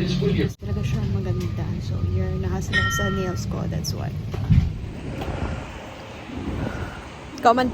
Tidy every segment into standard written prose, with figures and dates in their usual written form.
Talaga siya maganda. So, nahasal ako sa nails ko. That's why. Comment.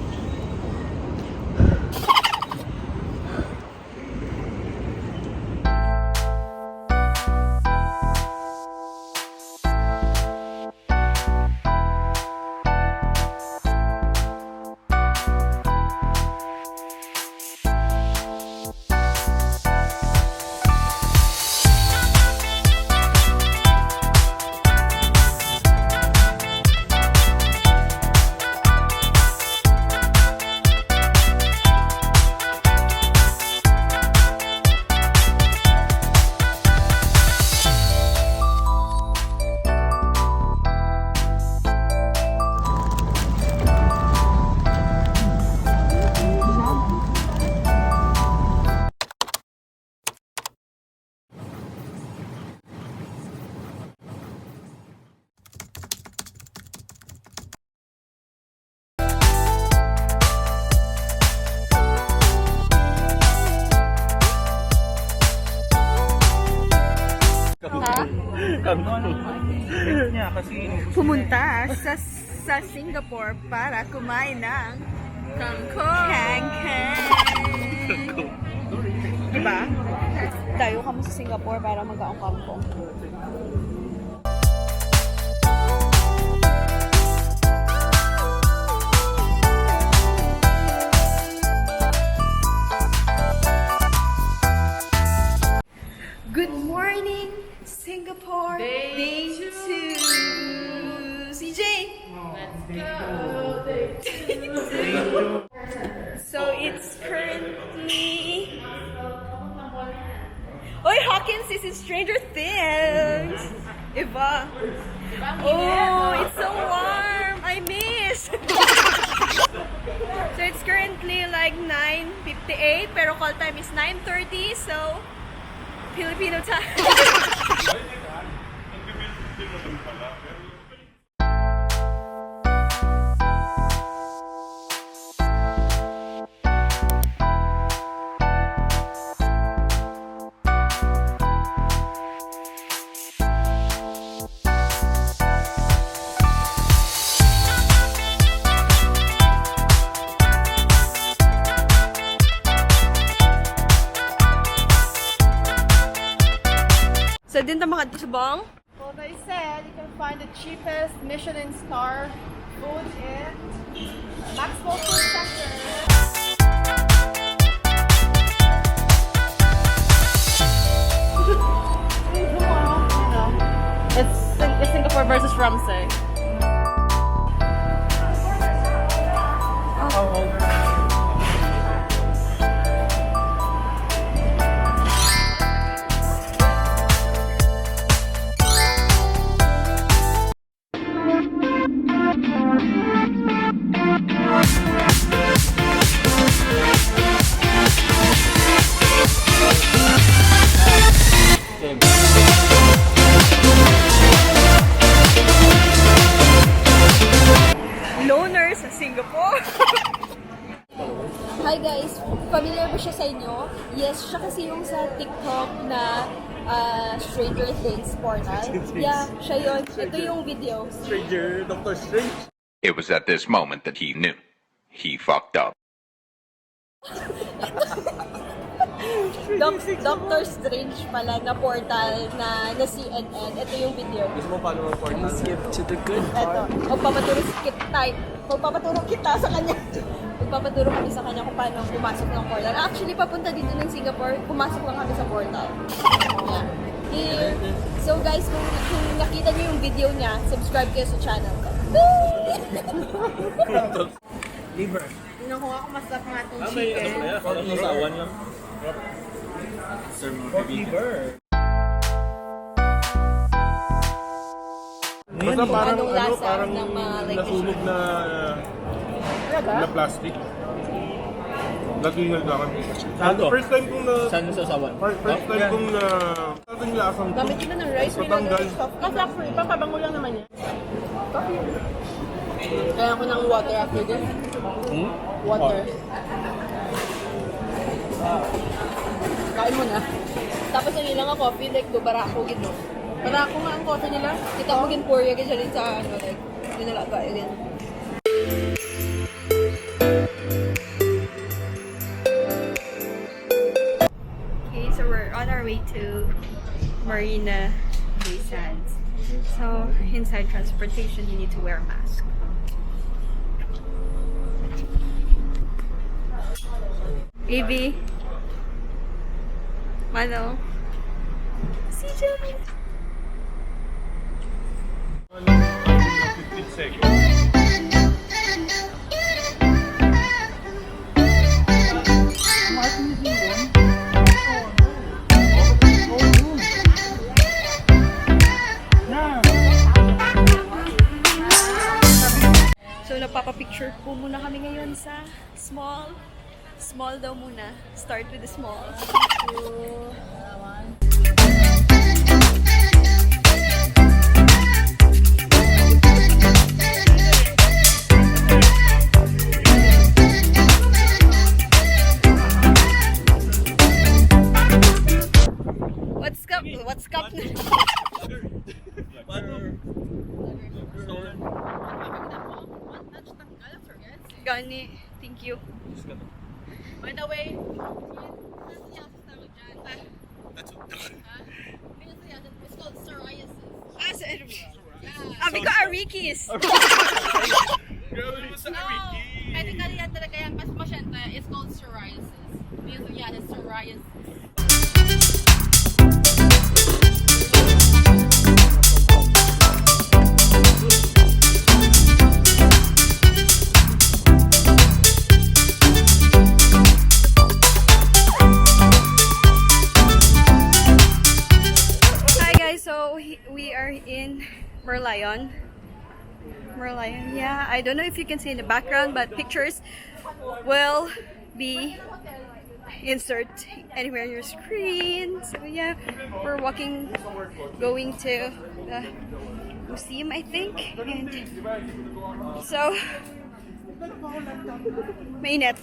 Pumunta sa Singapore para kumain ng kangkong. Diba? Tayo kami sa Singapore para mag-aong kangkong. Good morning, Singapore. Day 2. CJ. Let's go. So it's currently. Oy, Hawkins, this is Stranger Things. Eva. Oh, it's so warm. I miss. So it's currently like 9:58, pero call time is 9:30. So Filipino time. So, din tayo makadusubong? Well, they said you can find the cheapest Michelin star food in Maxwell Food Center. It's Singapore versus Rubz. Loner sa Singapore. Hi guys, familiar ba siya sa inyo? Yes, siya kasi yung sa TikTok na Stranger Things portal. Yeah, siya yun. Ito yung video. Stranger, Dr. Strange. It was at this moment that he knew. He fucked up. Doctor Strange pala na portal na CNN. Ito yung video. Gusto mo paano mag-portal? Skip to the good part. Ito. Magpapaturo kita sa kanya. Magpapaturo kami sa kanya kung paano pumasok ng portal. Actually, papunta dito ng Singapore, pumasok lang kami sa portal. Yeah. Here. So guys, kung nakita niyo yung video niya, subscribe kayo sa channel ko. Liver. Tingnan ko ako masarap nga itong May chicken. ano ba yan? Sasawan lang. Sir, liver. Basta parang Anong lasa parang ng mga like nasunog na plastic. Nagingal lang. First time kong na... Saan sa sawan? First time kong na... Saan yung lasang Gamit yun na ng rice. patanggal. Ka-factory. Papabango lang naman yan. Coffee. Kaya ko ng water after this. Water. Kain mo na. Tapos ang ilang coffee, like, do barako, gino. Barako nga ang coffee nila. Kita mo gin Korea, gin siya rin sa, ano, like, ginalaga, again. Okay, so we're on our way to Marina Bay Sands. So, inside transportation, you need to wear a mask. AB. Mano. Si Jeremy. 15 seconds. So, nagpapapicture po muna kami ngayon sa small. Small daw muna. Start with the small. What's up? What's up? Gani, thank you. By the way, it's called psoriasis. Sabi ko Arikis. Technically, yan talaga yan. Mas masyente, it's called psoriasis. Because, yeah, it's psoriasis. We are in Merlion. Yeah, I don't know if you can see in the background, but pictures will be insert anywhere on your screen. So yeah, we're walking, going to the museum, I think. And so, mainit.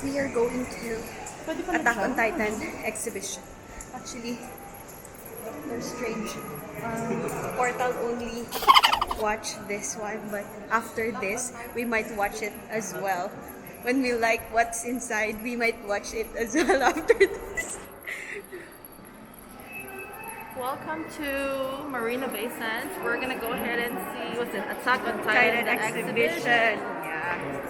We are going to Attack on Titan exhibition. Actually, they're strange. Portal only watch this one, but after this, we might watch it as well. When we like what's inside, we might watch it as well after this. Welcome to Marina Bay Sands. We're gonna go ahead and see what's it, Attack on Titan exhibition. Yeah.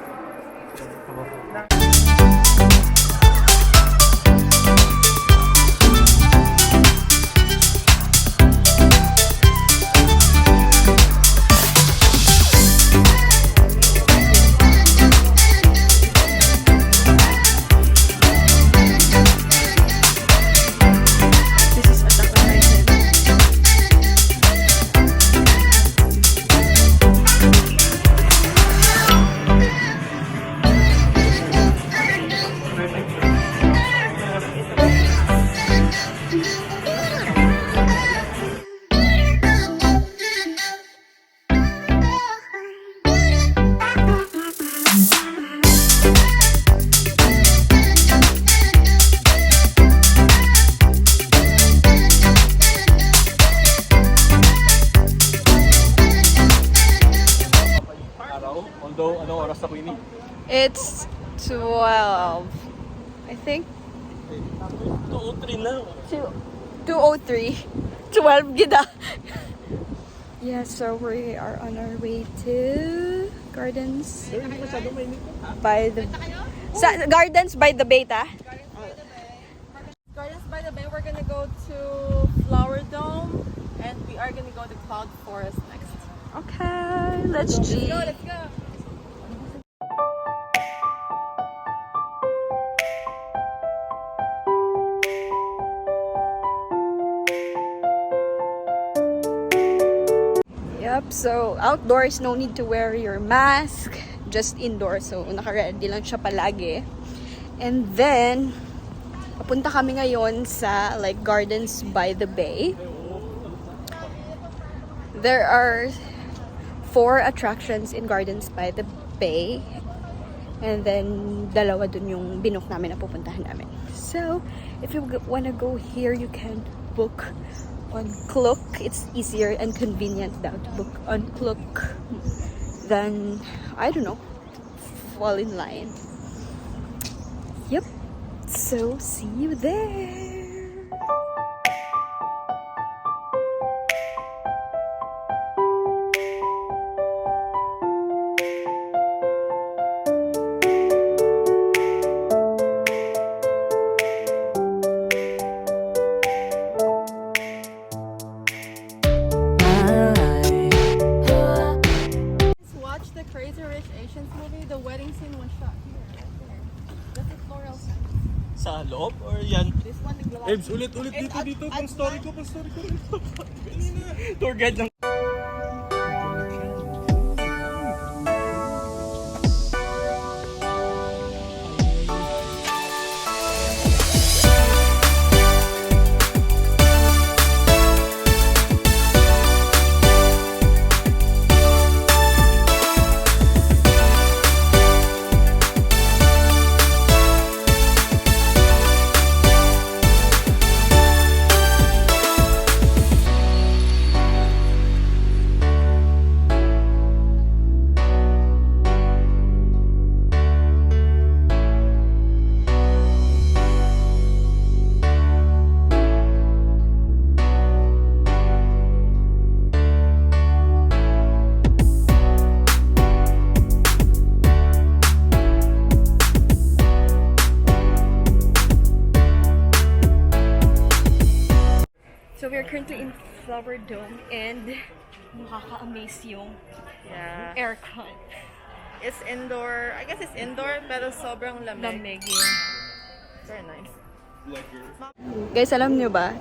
Anong oras na po ini? It's 12, I think. 2:03 na. 2:03. 12 gida. Yeah, so we are on our way to Gardens by the Gardens by the Bay, ta? Gardens by the Bay, we're gonna go to Flower Dome, and we are gonna go to Cloud Forest next. Okay, let's G. Let's go. Yep, so outdoors, no need to wear your mask. Just indoors, so naka-ready lang siya palagi. And then, papunta kami ngayon sa like Gardens by the Bay. There are 4 attractions in Gardens by the Bay. And then, dalawa dun yung binook namin na pupuntahan namin. So, if you wanna go here, you can book on Klook. It's easier and convenient daw to book on Klook than, I don't know, fall in line. Yep. So, see you there. Watch the Crazy Rich Asians movie. The wedding scene was shot here, right there. That's a floral sign. Sa loob or yan? This one, naglalaki. Ebs, ulit dito. Pang story ko. Tour guide lang. So we're currently in Flower Dome and nakaka-amaze yung Yeah. aircon. It's indoor. I guess it's indoor, pero sobrang lamig. Lamig yun. Very nice. Guys, alam nyo ba?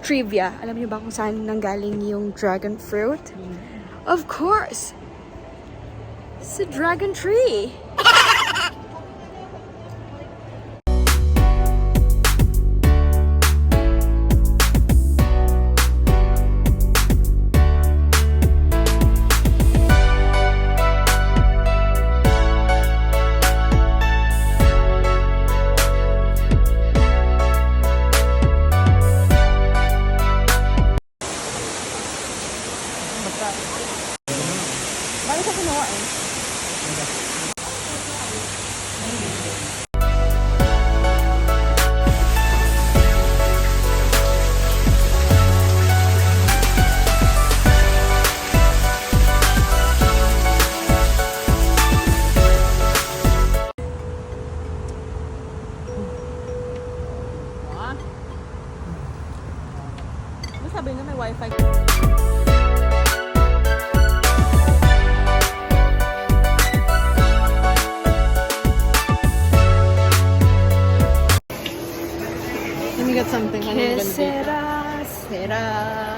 Trivia. Alam nyo ba kung saan nanggaling yung dragon fruit? Of course! It's a dragon tree! Bakit sa kinuha eh? Ano sabi na may wifi? Let me get something. Que será, será.